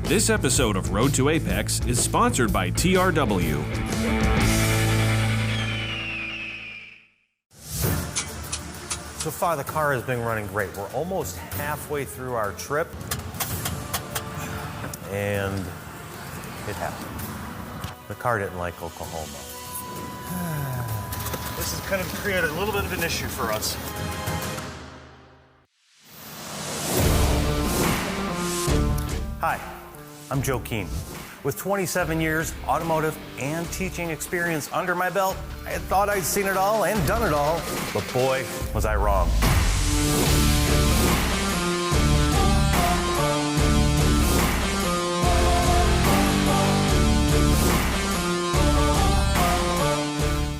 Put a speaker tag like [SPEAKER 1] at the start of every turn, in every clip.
[SPEAKER 1] This episode of Road to Apex is sponsored by TRW.
[SPEAKER 2] So far, the car has been running great. We're almost halfway through our trip, and it happened. The car didn't like Oklahoma. This is going to create a little bit of an issue for us. Hi, I'm Joe Keene. With 27 years automotive and teaching experience under my belt, I had thought I'd seen it all and done it all, but boy, was I wrong.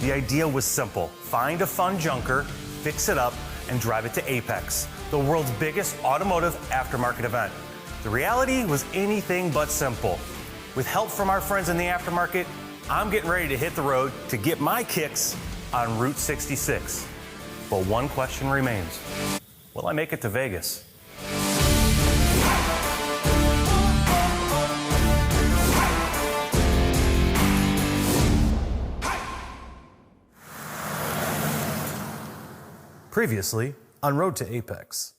[SPEAKER 2] The idea was simple. Find a fun junker, fix it up, and drive it to AAPEX, the world's biggest automotive aftermarket event. The reality was anything but simple. With help from our friends in the aftermarket, I'm getting ready to hit the road to get my kicks on Route 66. But one question remains. Will I make it to Vegas? Previously on Road to Apex.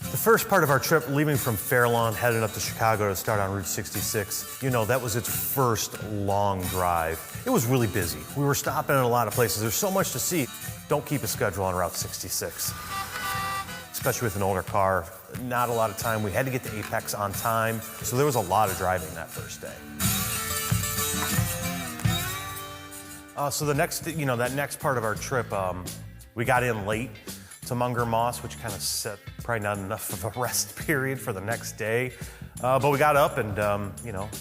[SPEAKER 2] The first part of our trip, leaving from Fairlawn, headed up to Chicago to start on Route 66, you know, that was its first long drive. It was really busy. We were stopping in a lot of places. There's so much to see. Don't keep a schedule on Route 66, especially with an older car. Not a lot of time. We had to get to Apex on time, so there was a lot of driving that first day. So the next, that next part of our trip, we got in late to Munger Moss, which kind of set probably not enough of a rest period for the next day. But we got up and,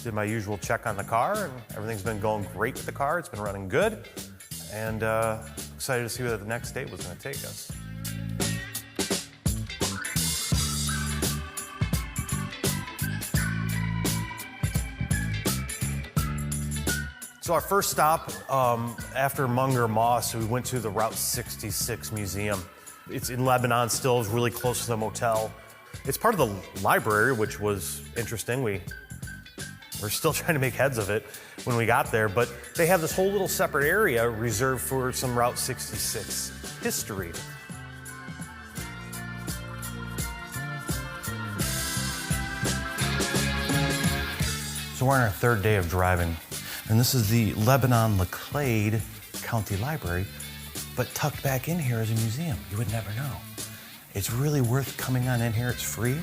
[SPEAKER 2] did my usual check on the car, and everything's been going great with the car. It's been running good, and excited to see where the next day was going to take us. So our first stop after Munger Moss, we went to the Route 66 Museum. It's in Lebanon still, it's really close to the motel. It's part of the library, which was interesting. We're still trying to make heads of it when we got there, but they have this whole little separate area reserved for some Route 66 history. So we're on our third day of driving, and this is the Lebanon-Laclede County Library, but tucked back in here is a museum. You would never know. It's really worth coming on in here. It's free.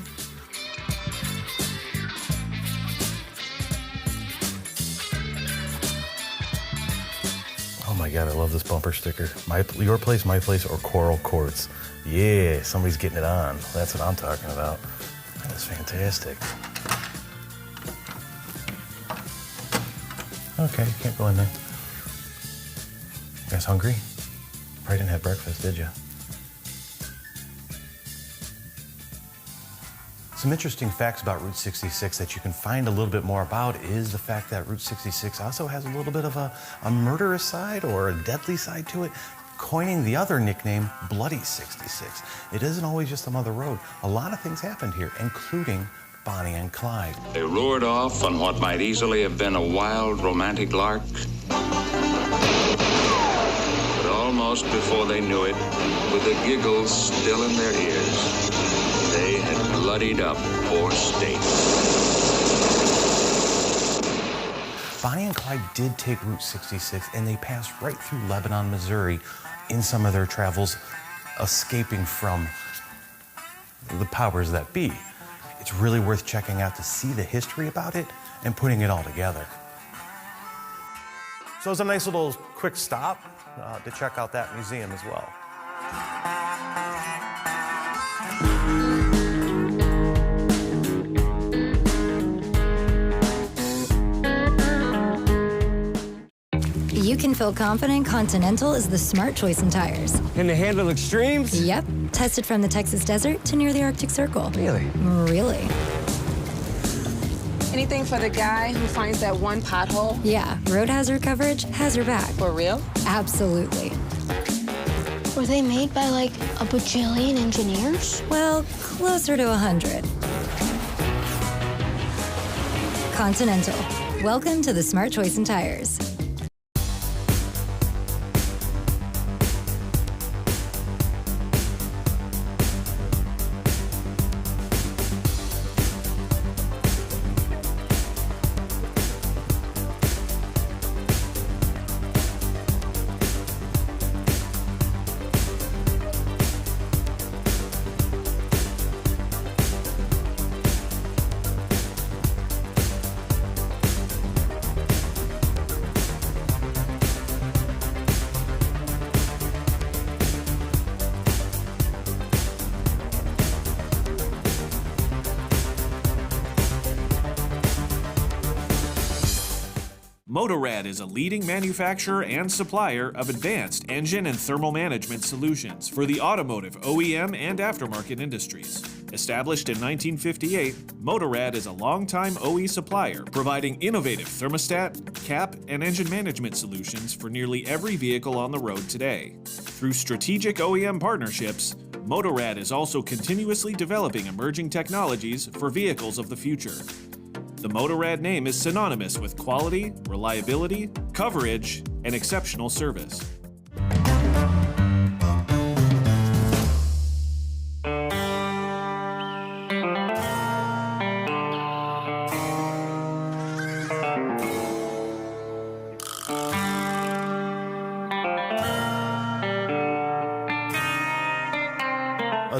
[SPEAKER 2] Oh my God, I love this bumper sticker. Your place, my place, or Coral Courts. Yeah, somebody's getting it on. That's what I'm talking about. That is fantastic. Okay, you can't go in there. You guys hungry? Probably didn't have breakfast, did you? Some interesting facts about Route 66 that you can find a little bit more about is the fact that Route 66 also has a little bit of a murderous side or a deadly side to it, coining the other nickname Bloody 66. It isn't always just another road. A lot of things happened here, including Bonnie and Clyde.
[SPEAKER 3] They roared off on what might easily have been a wild romantic lark. Almost before they knew it, with the giggles still in their ears, they had bloodied up poor State.
[SPEAKER 2] Bonnie and Clyde did take Route 66, and they passed right through Lebanon, Missouri in some of their travels, escaping from the powers that be. It's really worth checking out to see the history about it and putting it all together. So it's a nice little quick stop to check out that museum as well.
[SPEAKER 4] You can feel confident Continental is the smart choice in tires.
[SPEAKER 5] Can they handle extremes?
[SPEAKER 4] Yep. Tested from the Texas desert to near the Arctic Circle.
[SPEAKER 5] Really?
[SPEAKER 4] Really.
[SPEAKER 6] Anything for the guy who finds that one pothole?
[SPEAKER 4] Yeah, road hazard coverage has your back.
[SPEAKER 6] For real?
[SPEAKER 4] Absolutely.
[SPEAKER 7] Were they made by like a bajillion engineers?
[SPEAKER 4] Well, closer to 100. Continental. Welcome to the smart choice in tires.
[SPEAKER 1] Motorrad is a leading manufacturer and supplier of advanced engine and thermal management solutions for the automotive, OEM, and aftermarket industries. Established in 1958, Motorrad is a longtime OE supplier providing innovative thermostat, cap, and engine management solutions for nearly every vehicle on the road today. Through strategic OEM partnerships, Motorrad is also continuously developing emerging technologies for vehicles of the future. The Motorrad name is synonymous with quality, reliability, coverage, and exceptional service.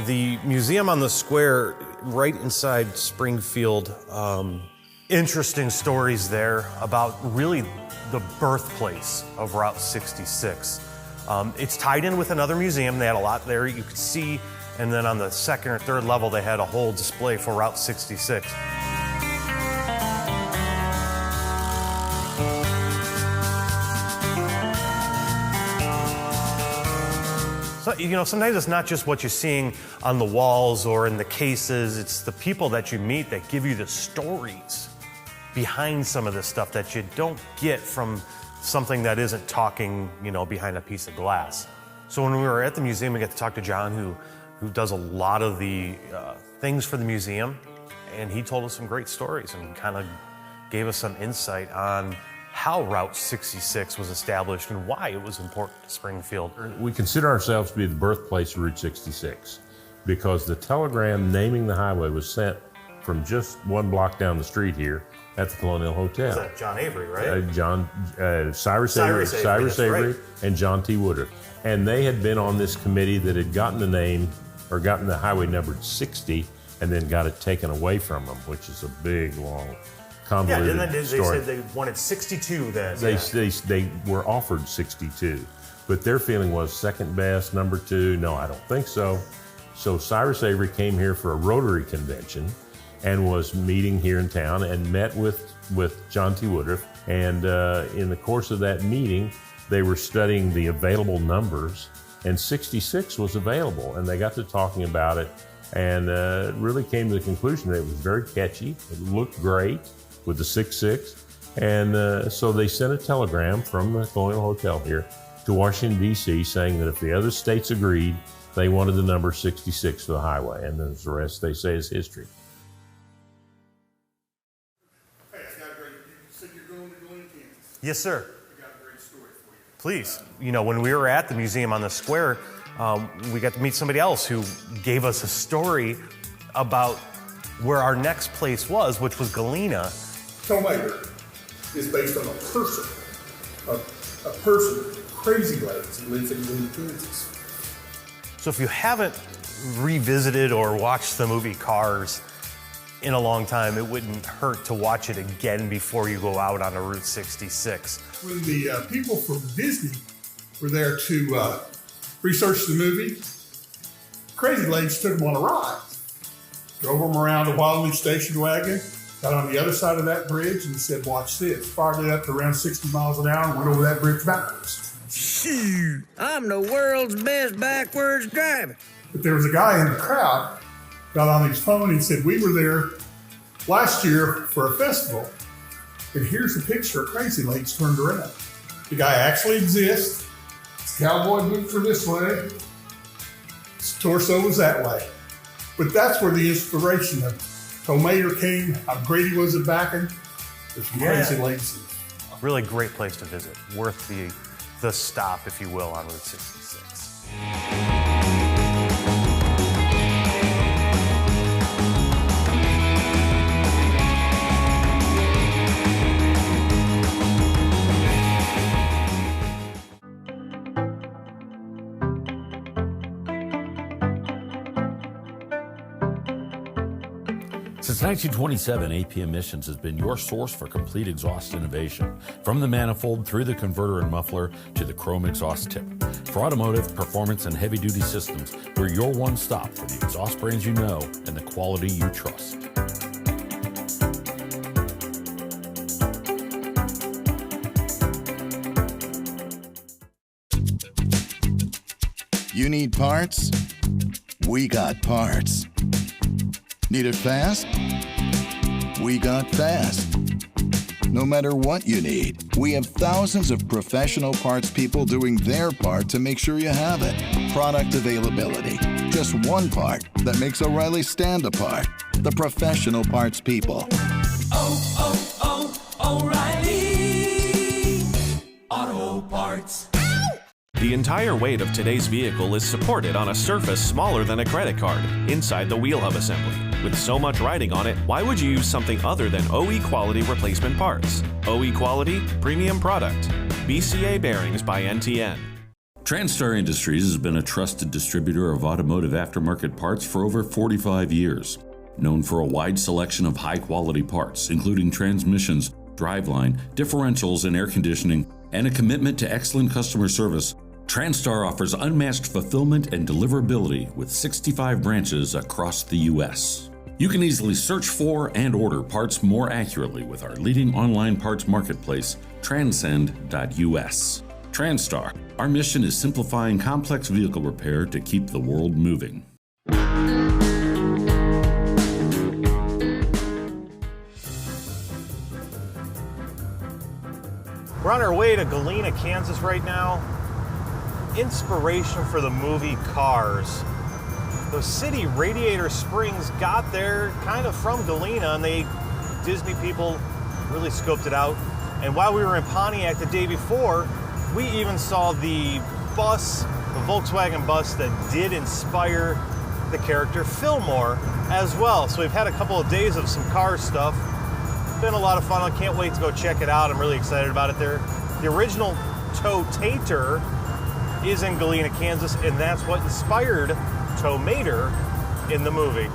[SPEAKER 2] The museum on the square right inside Springfield, interesting stories there about really the birthplace of Route 66. It's tied in with another museum. They had a lot there you could see, and then on the second or third level they had a whole display for Route 66. So, you know, sometimes it's not just what you're seeing on the walls or in the cases, it's the people that you meet that give you the stories behind some of this stuff that you don't get from something that isn't talking, you know, behind a piece of glass. So when we were at the museum, we got to talk to John, who does a lot of the things for the museum, and he told us some great stories and kind of gave us some insight on how Route 66 was established and why it was important to Springfield.
[SPEAKER 5] We consider ourselves to be the birthplace of Route 66 because the telegram naming the highway was sent from just one block down the street here at the Colonial Hotel.
[SPEAKER 2] Is that John Avery, right?
[SPEAKER 5] Cyrus Avery, and John T. Woodruff. And they had been on this committee that had gotten the name, or gotten the highway numbered 60, and then got it taken away from them, which is a big, long, convoluted
[SPEAKER 2] and then they
[SPEAKER 5] story.
[SPEAKER 2] said they wanted 62 then.
[SPEAKER 5] They were offered 62, but their feeling was second best, number 2, no, I don't think so. So Cyrus Avery came here for a Rotary convention and was meeting here in town and met with John T. Woodruff. And in the course of that meeting, they were studying the available numbers, and 66 was available. And they got to talking about it and really came to the conclusion that it was very catchy. It looked great with the 66. And so they sent a telegram from the Colonial Hotel here to Washington, D.C., saying that if the other states agreed, they wanted the number 66 for the highway. And then the rest, they say, is history.
[SPEAKER 2] Yes, sir.
[SPEAKER 8] I got a great story for you.
[SPEAKER 2] Please. You know, when we were at the museum on the square, we got to meet somebody else who gave us a story about where our next place was, which was Galena.
[SPEAKER 8] Tomater is based on a person, Crazy Legs, who lives in Galena, Kansas.
[SPEAKER 2] So if you haven't revisited or watched the movie Cars in a long time, it wouldn't hurt to watch it again before you go out on a Route 66.
[SPEAKER 8] When the people from Disney were there to research the movie, Crazy Legs took them on a ride. Drove them around a Wildwood station wagon, got on the other side of that bridge and said, watch this. Fired it up to around 60 miles an hour and went over that bridge backwards.
[SPEAKER 9] Shoot, I'm the world's best backwards driver.
[SPEAKER 8] But there was a guy in the crowd, got on his phone and said, we were there last year for a festival, and here's a picture of Crazy Legs turned around. The guy actually exists. His cowboy boots are this way. His torso was that way. But that's where the inspiration of Tomater came, how great he was at backing. There's some crazy lakes.
[SPEAKER 2] Really great place to visit. Worth the stop, if you will, on Route 66.
[SPEAKER 10] Since 1927, AP Emissions has been your source for complete exhaust innovation. From the manifold through the converter and muffler to the chrome exhaust tip. For automotive, performance, and heavy-duty systems, we're your one-stop for the exhaust brands you know and the quality you trust.
[SPEAKER 11] You need parts? We got parts. Need it fast? We got fast. No matter what you need, we have thousands of professional parts people doing their part to make sure you have it. Product availability. Just one part that makes O'Reilly stand apart. The professional parts people.
[SPEAKER 12] O'Reilly Auto Parts.
[SPEAKER 1] The entire weight of today's vehicle is supported on a surface smaller than a credit card, inside the wheel hub assembly. With so much riding on it, why would you use something other than OE quality replacement parts? OE quality, premium product. BCA bearings by NTN.
[SPEAKER 13] TranStar Industries has been a trusted distributor of automotive aftermarket parts for over 45 years. Known for a wide selection of high-quality parts, including transmissions, driveline, differentials, and air conditioning, and a commitment to excellent customer service, TranStar offers unmatched fulfillment and deliverability with 65 branches across the U.S. You can easily search for and order parts more accurately with our leading online parts marketplace, transcend.us. TranStar, our mission is simplifying complex vehicle repair to keep the world moving.
[SPEAKER 2] We're on our way to Galena, Kansas right now. Inspiration for the movie Cars. The city, Radiator Springs, got there kind of from Galena, and Disney people really scoped it out. And while we were in Pontiac the day before, we even saw the bus, the Volkswagen bus that did inspire the character Fillmore as well. So we've had a couple of days of some Cars stuff. Been a lot of fun. I can't wait to go check it out. I'm really excited about it there. The original Tow-Tater is in Galena, Kansas, and that's what inspired Tow-Mater in the movie.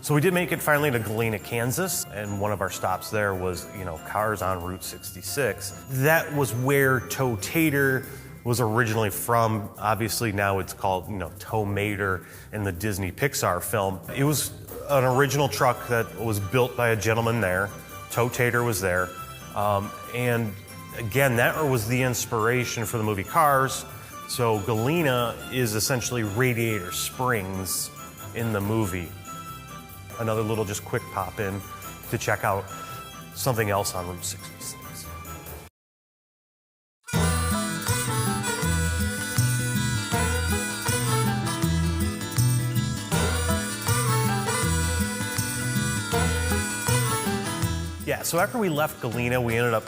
[SPEAKER 2] So we did make it finally to Galena, Kansas, and one of our stops there was, Cars on Route 66. That was where Tow-Tater was originally from. Obviously now it's called, Tow-Mater in the Disney Pixar film. It was an original truck that was built by a gentleman there. Tow-Tater was there. And again, that was the inspiration for the movie Cars. So Galena is essentially Radiator Springs in the movie. Another little just quick pop in to check out something else on Route 66. Yeah, so after we left Galena, we ended up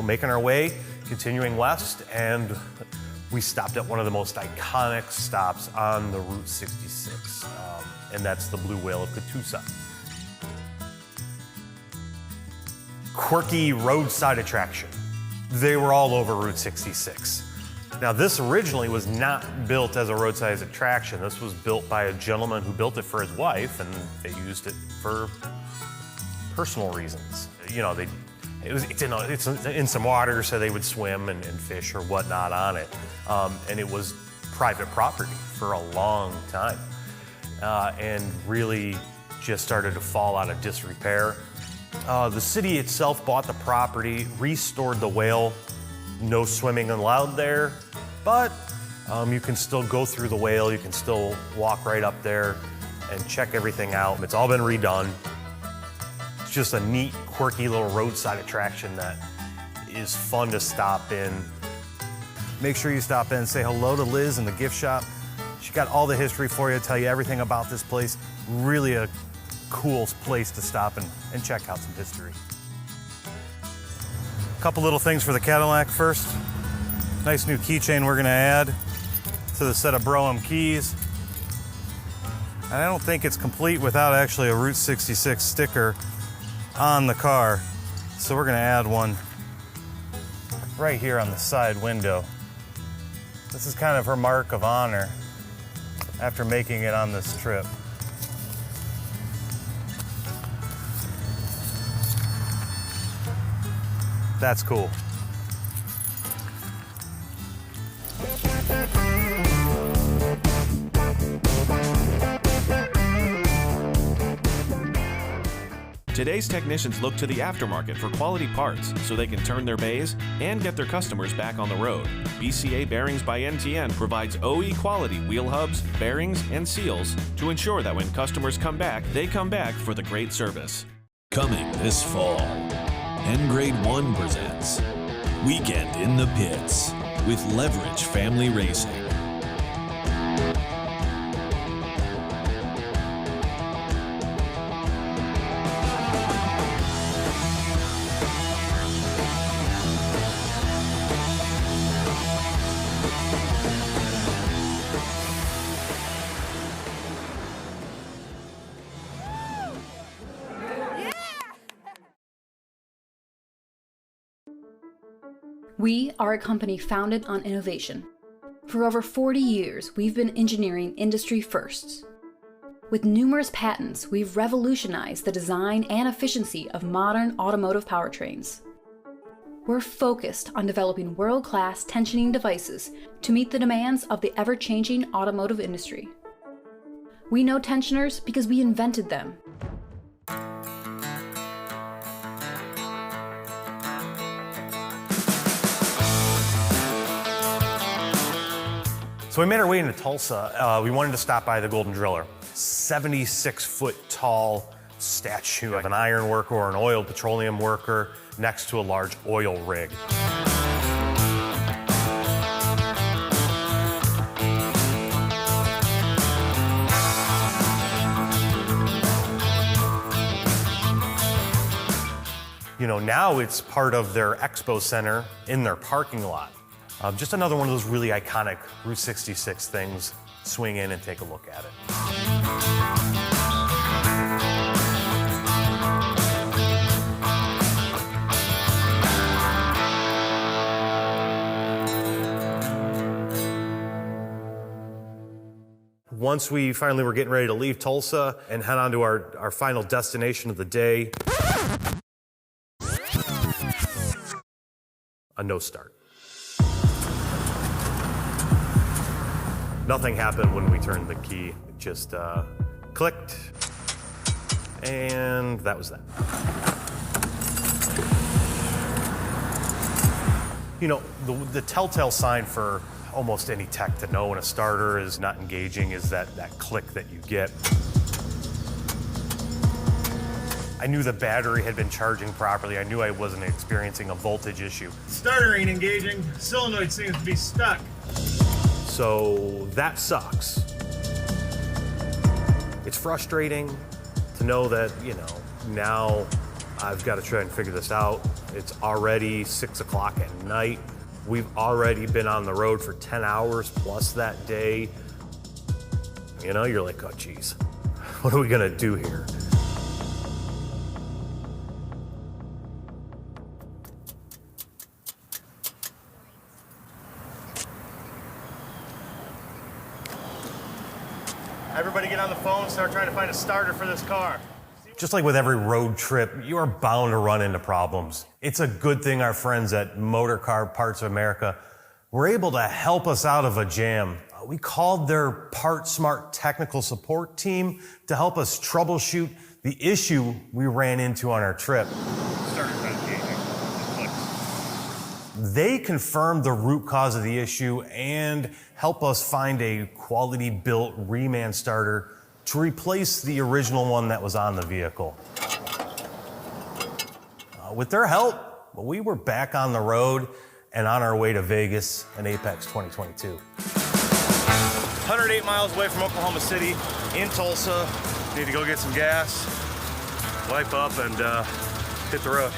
[SPEAKER 2] making our way, continuing west, and we stopped at one of the most iconic stops on the Route 66, and that's the Blue Whale of Catoosa. Quirky roadside attraction. They were all over Route 66. Now, this originally was not built as a roadside attraction. This was built by a gentleman who built it for his wife, and they used it for personal reasons. It's in some water, so they would swim and fish or whatnot on it. And it was private property for a long time. And really just started to fall out of disrepair. The city itself bought the property, restored the whale. No swimming allowed there, but you can still go through the whale. You can still walk right up there and check everything out. It's all been redone. It's just a neat, quirky little roadside attraction that is fun to stop in. Make sure you stop in and say hello to Liz in the gift shop. She got all the history for you, tell you everything about this place. really a cool place to stop and check out some history. A couple little things for the Cadillac first. Nice new keychain we're gonna add to the set of Brougham keys. And I don't think it's complete without actually a Route 66 sticker on the car. So we're gonna add one right here on the side window. This is kind of her mark of honor after making it on this trip. That's cool.
[SPEAKER 1] Today's technicians look to the aftermarket for quality parts so they can turn their bays and get their customers back on the road. BCA Bearings by NTN provides OE quality wheel hubs, bearings, and seals to ensure that when customers come back, they come back for the great service.
[SPEAKER 14] Coming this fall, N Grade 1 presents Weekend in the Pits with Leverage Family Racing.
[SPEAKER 15] We are a company founded on innovation. For over 40 years, we've been engineering industry firsts. With numerous patents, we've revolutionized the design and efficiency of modern automotive powertrains. We're focused on developing world-class tensioning devices to meet the demands of the ever-changing automotive industry. We know tensioners because we invented them.
[SPEAKER 2] So we made our way into Tulsa. We wanted to stop by the Golden Driller, 76-foot tall statue of an iron worker or an oil petroleum worker next to a large oil rig. You know, now it's part of their expo center in their parking lot. Just another one of those really iconic Route 66 things. Swing in and take a look at it. Once we finally were getting ready to leave Tulsa and head on to our final destination of the day, a no start. Nothing happened when we turned the key. It just clicked, and that was that. You know, the telltale sign for almost any tech to know when a starter is not engaging is that click that you get. I knew the battery had been charging properly. I knew I wasn't experiencing a voltage issue.
[SPEAKER 16] Starter ain't engaging. Solenoid seems to be stuck.
[SPEAKER 2] So that sucks. It's frustrating to know that, you know, now I've got to try and figure this out. It's already 6 o'clock at night. We've already been on the road for 10 hours plus that day. You know, you're like, oh, geez, what are we gonna do here?
[SPEAKER 16] Everybody get on the phone, start trying to find a starter for this car.
[SPEAKER 2] Just like with every road trip, you are bound to run into problems. It's a good thing our friends at Motor Car Parts of America were able to help us out of a jam. We called their Part Smart technical support team to help us troubleshoot the issue we ran into on our trip.
[SPEAKER 16] Starter's not engaging.
[SPEAKER 2] They confirmed the root cause of the issue and help us find a quality-built reman starter to replace the original one that was on the vehicle. With their help, we were back on the road and on our way to Vegas and AAPEX 2022.
[SPEAKER 16] 108 miles away from Oklahoma City, in Tulsa,
[SPEAKER 2] Need to go get some gas, wipe up, and hit the road.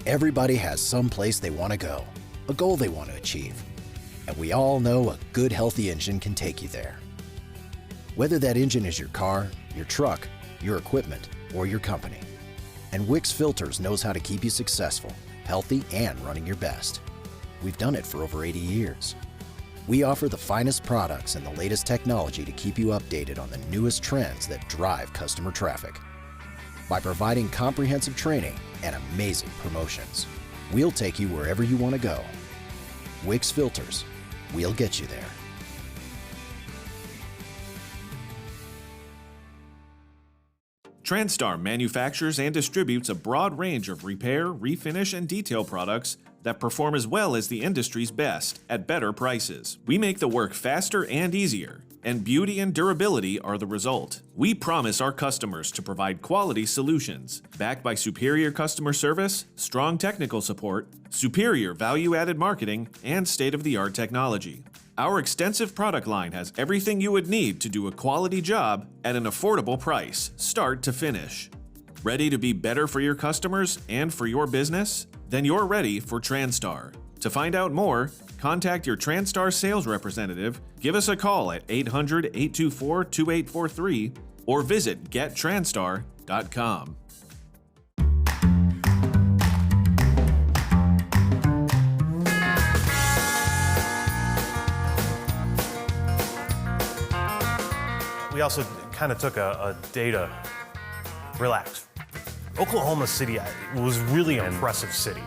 [SPEAKER 17] Everybody has some place they want to go, a goal they want to achieve. And we all know a good, healthy engine can take you there. Whether that engine is your car, your truck, your equipment, or your company. And Wix Filters knows how to keep you successful, healthy, and running your best. We've done it for over 80 years. We offer the finest products and the latest technology to keep you updated on the newest trends that drive customer traffic. By providing comprehensive training and amazing promotions, we'll take you wherever you want to go. Wix Filters, we'll get you there.
[SPEAKER 1] TransStar manufactures and distributes a broad range of repair, refinish, and detail products that perform as well as the industry's best at better prices. We make the work faster and easier, and beauty and durability are the result. We promise our customers to provide quality solutions, backed by superior customer service, strong technical support, superior value-added marketing, and state-of-the-art technology. Our extensive product line has everything you would need to do a quality job at an affordable price, start to finish. Ready to be better for your customers and for your business? Then you're ready for TransStar. To find out more, contact your TransStar sales representative, give us a call at 800-824-2843, or visit gettranstar.com.
[SPEAKER 2] We also kind of took a day to relax. Oklahoma City was really an impressive city.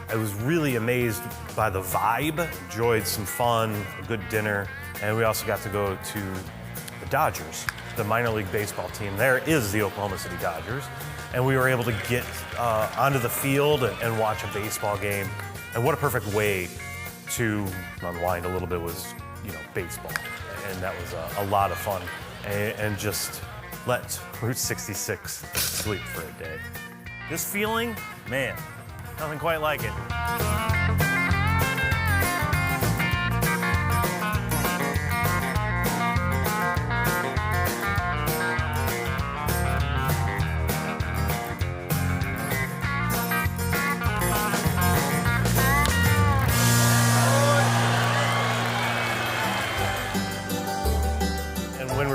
[SPEAKER 2] I was really amazed by the vibe, enjoyed some fun, a good dinner, and we also got to go to the Dodgers. The minor league baseball team there is the Oklahoma City Dodgers, and we were able to get onto the field and watch a baseball game. And what a perfect way to unwind a little bit was, baseball. And that was a lot of fun. And just let Route 66 sleep for a day. This feeling, man, nothing quite like it.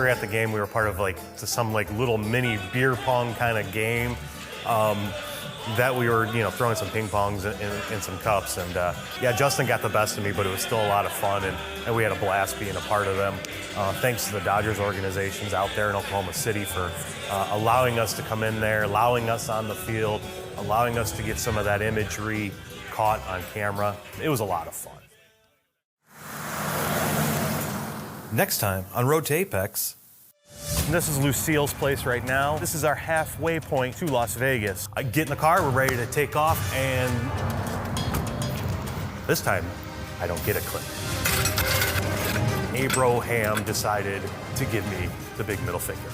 [SPEAKER 2] At the game, we were part of some little mini beer pong kind of game that we were throwing some ping pongs in some cups, and Justin got the best of me, but it was still a lot of fun, and we had a blast being a part of them. Thanks to the Dodgers organizations out there in Oklahoma City for allowing us to come in there, allowing us on the field, allowing us to get some of that imagery caught on camera. It was a lot of fun. Next time on Road to AAPEX. And this is Lucille's place right now. This is our halfway point to Las Vegas. I get in the car, we're ready to take off, and this time, I don't get a clip. Abraham decided to give me the big middle finger.